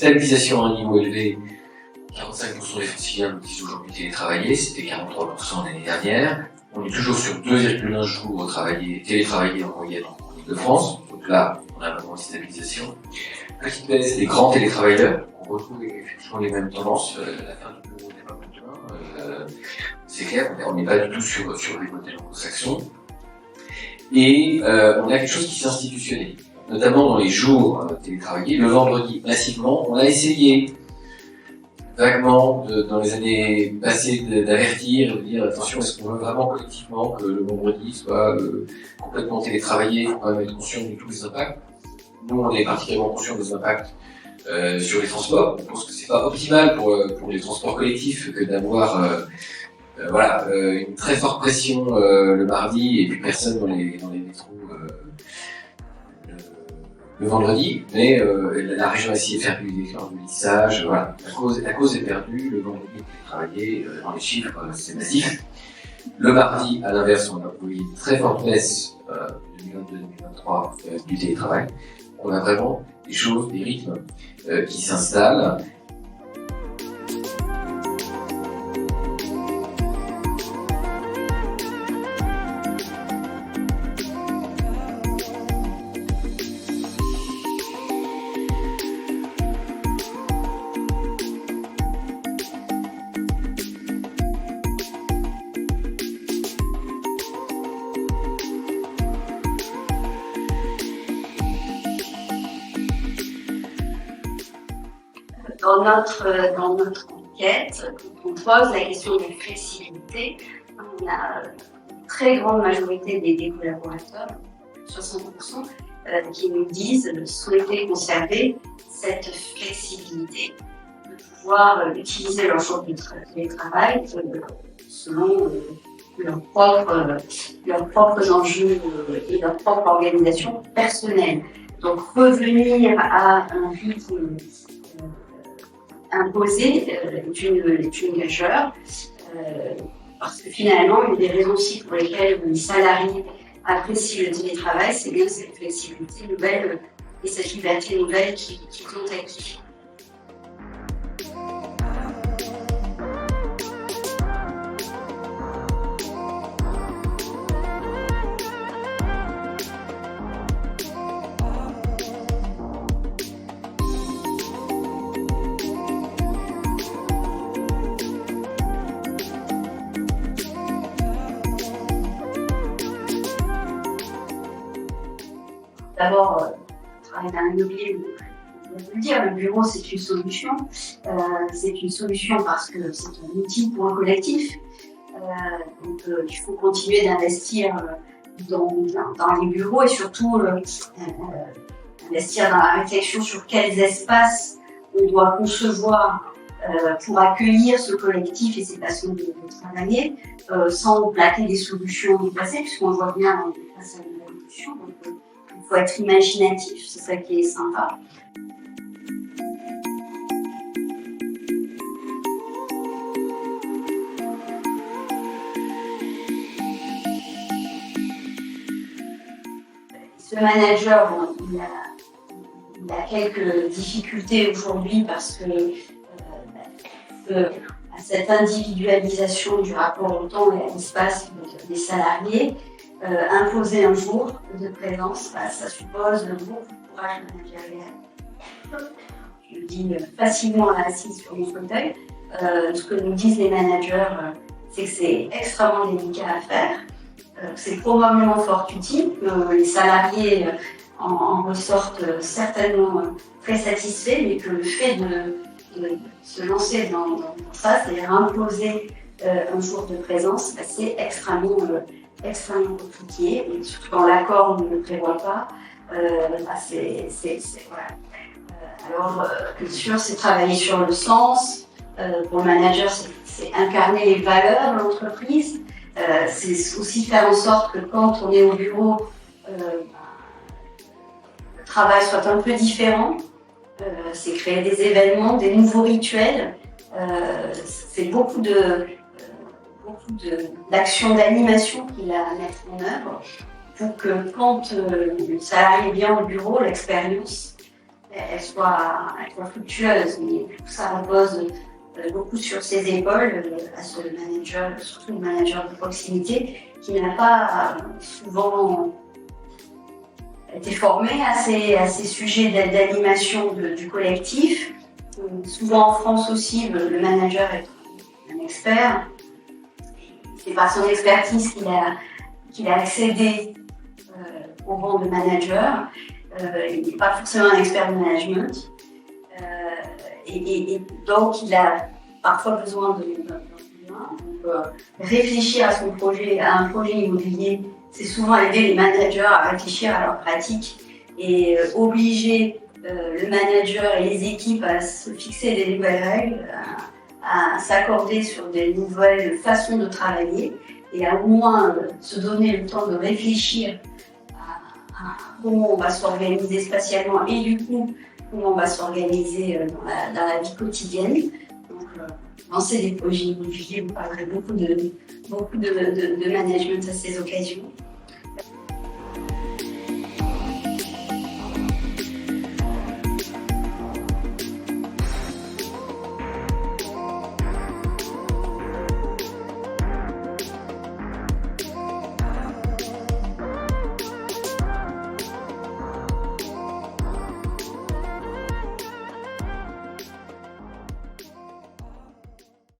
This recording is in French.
stabilisation à un niveau élevé. 45% des Franciliens nous disent aujourd'hui télétravailler, c'était 43% l'année dernière. On est toujours sur 2,1 jours télétravaillés en moyenne en Ile-de-France. Donc là, on a vraiment une stabilisation. Petite baisse des grands télétravailleurs. On retrouve effectivement les mêmes tendances. La fin du bureau n'est pas maintenant. C'est clair, on n'est pas du tout sur les modèles anglo-saxons. Et on a quelque chose qui s'institutionnalise, notamment dans les jours télétravaillés. Le vendredi, massivement, on a essayé vaguement, dans les années passées, d'avertir, de dire attention, est-ce qu'on veut vraiment collectivement que le vendredi soit complètement télétravaillé, il faut quand même être conscient de tous les impacts. Nous, on est particulièrement conscient des impacts sur les transports. On pense que c'est pas optimal pour les transports collectifs que d'avoir une très forte pression le mardi et puis personne dans les métros le vendredi, mais la région a essayé de faire du lissage, voilà. La cause est perdue, le vendredi est travaillé, dans les chiffres, c'est massif. Le mardi, à l'inverse, on a eu une très forte baisse 2022-2023 du télétravail. On a vraiment des choses, des rythmes qui s'installent. Dans notre enquête, quand on pose la question de flexibilité, on a une très grande majorité des collaborateurs, 60%, qui nous disent souhaiter conserver cette flexibilité, de pouvoir utiliser leur jour de télétravail selon leurs propres enjeux et leur propre organisation personnelle. Donc revenir à un rythme imposé est une gageure, parce que finalement, une des raisons aussi pour lesquelles les salariés apprécient le télétravail, c'est bien cette flexibilité nouvelle et cette liberté nouvelle qui sont acquis. D'abord, travailler dans l'immobilier, on va le dire, le bureau c'est une solution. C'est une solution parce que c'est un outil pour un collectif. Donc il faut continuer d'investir dans les bureaux et surtout investir dans la réflexion sur quels espaces on doit concevoir pour accueillir ce collectif et ses façons de travailler, sans plaquer des solutions du passé, puisqu'on voit bien on est face à une évolution. Il faut être imaginatif, c'est ça qui est sympa. Ce manager, il a quelques difficultés aujourd'hui parce que à cette individualisation du rapport au temps et à l'espace des salariés, imposer un jour de présence, ça suppose le gros courage managérial. Je le dis facilement assise sur mon fauteuil. Ce que nous disent les managers, c'est que c'est extrêmement délicat à faire. C'est probablement fort utile, que les salariés en ressortent certainement très satisfaits, mais que le fait de se lancer dans ça, c'est-à-dire imposer un jour de présence, c'est extrêmement compliqué, et surtout quand l'accord ne le prévoit pas, voilà. Alors, bien sûr, c'est travailler sur le sens. Pour le manager, c'est incarner les valeurs de l'entreprise. C'est aussi faire en sorte que quand on est au bureau, le travail soit un peu différent. C'est créer des événements, des nouveaux rituels. C'est beaucoup d'actions d'animation qu'il a à mettre en œuvre pour que quand le salarié vient au bureau, l'expérience elle soit fructueuse. Mais tout ça repose beaucoup sur ses épaules, à ce manager, surtout le manager de proximité, qui n'a pas souvent été formé à ces sujets d'animation du collectif. Souvent en France aussi, le manager est un expert. C'est par son expertise qu'il a accédé au rang de manager. Il n'est pas forcément un expert de management. Et donc, il a parfois besoin de réfléchir à son projet, à un projet immobilier. C'est souvent aider les managers à réfléchir à leurs pratiques et obliger le manager et les équipes à se fixer des nouvelles règles, à s'accorder sur des nouvelles façons de travailler et à au moins se donner le temps de réfléchir à comment on va s'organiser spatialement et du coup comment on va s'organiser dans la vie quotidienne. Donc, lancer des projets immobiliers, vous parlerez beaucoup de management à ces occasions.